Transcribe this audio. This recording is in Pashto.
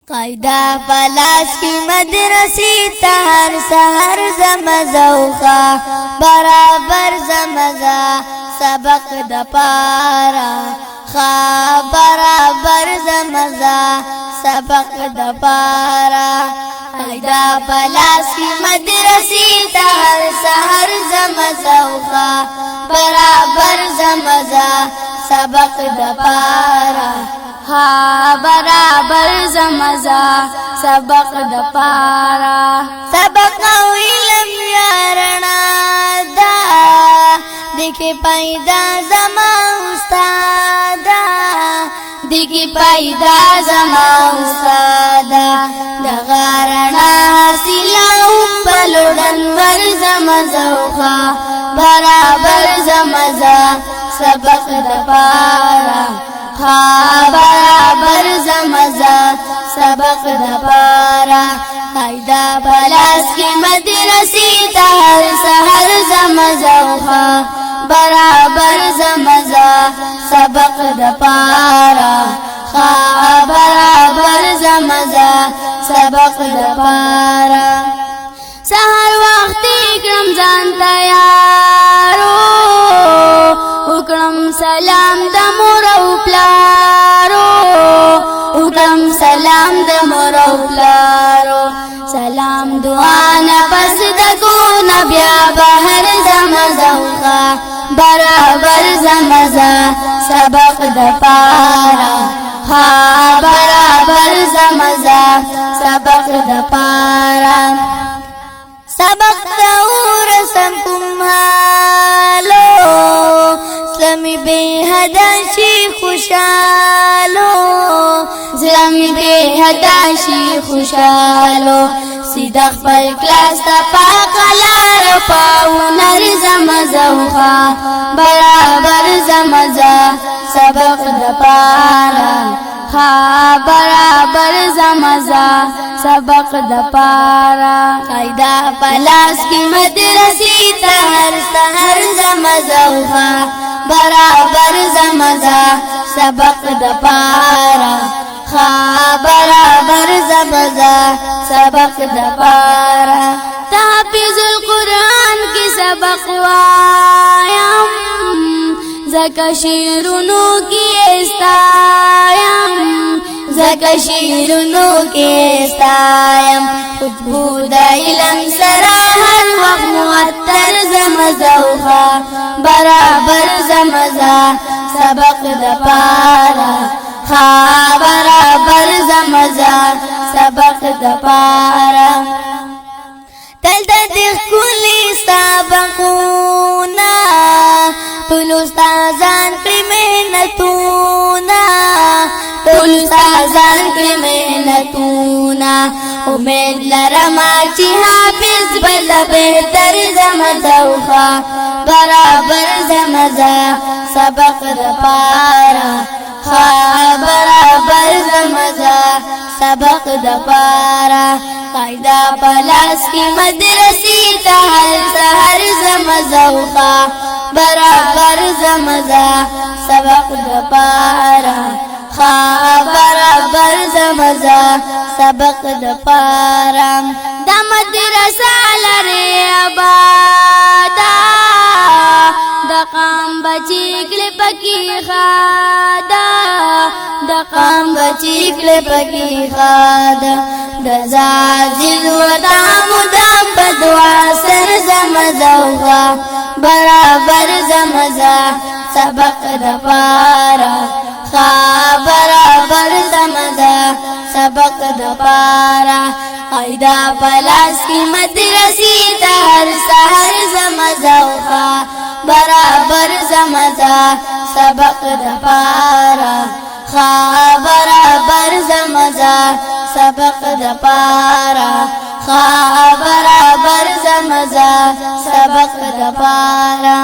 قاعده پلاس کی مدرسی تهر سحر زمزوخا برابر زمزا سبق د پارا خا برابر زمزا سبق د پارا قاعده پلاس کی مدرسی تهر سحر زمزوخا برابر زمزا سبق د پارا ها برابر زمزا سبق د پارا سبق او علم یارنا دا دیکھ پیدا زما استادا دیکھ پیدا زما استادا دغارنا حاصلهم بلودن ور زمزوخا برابر زمزا سبق د پارا ها برابر زمزا سبق د پارا قاعده پلاس کی مدرسی تهر سحر زمزوخا برابر زمزا سبق د پارا ها برابر زمزا سبق د پارا سحر وخت کرم ځان تیارو وکړم سلام د مور او پلارو وکړم سلام د مور او پلارو سلام دعا نه پس د کو نه بیا بهر زمزوخا برابر زمزا سبق د پارا ها برابر زمزا سبق د پارا سبق د رسم کومالو زلمی بے حدا شي خوشالو زلمی بے حدا شي خوشالو سیدا خپل کلاس تا پاکلار پاونر زمزوخا برابر زمزا سبق د پارا ها برابر زمزا سبق د پارا قاعده پلاس کی مدرسی تهر سحر زمزوخا برابر زمزا سبق د پارا ها برابر زمزا سبق د پارا تحفظ القرآن کی سبق وایم زکا شیرونو کی استایم زکا شیرونو کی استایم خوشبو دا علم سرا ہر وقت معطر زمزوخا برابر زمزا سبق د پارا ها برابر زمزا سبق د پارا تل د کلی سبقونا ټول استادان کړي مهنتونا ټول استادان کړي مهنتونا امید لرم چې حافظ بل بهتر زمزوخا برابر زمزا سبق د پارا ها برابر زمزا سبق د پارا قاعده پلاس کی مدرسی تهر سحر زمزوخا برابر زمزا سبق د پارا ها برابر زمزا سبق د پارا د مدرسه لري آبادا د قام بچی کله پکی خادا د قام بچی کله پکی خادا د زازل ودا مدام بدوا سر زمزوخا برابر زمزا سبق د پارا خا برابر زمزا سبق د پارا قاعده پلاس کی مدرسی تهر سحر زمزوخا برابر زمزا سبق د پارا خا برابر زمزا سبق د پارا خا برابر زمزا سبق د پارا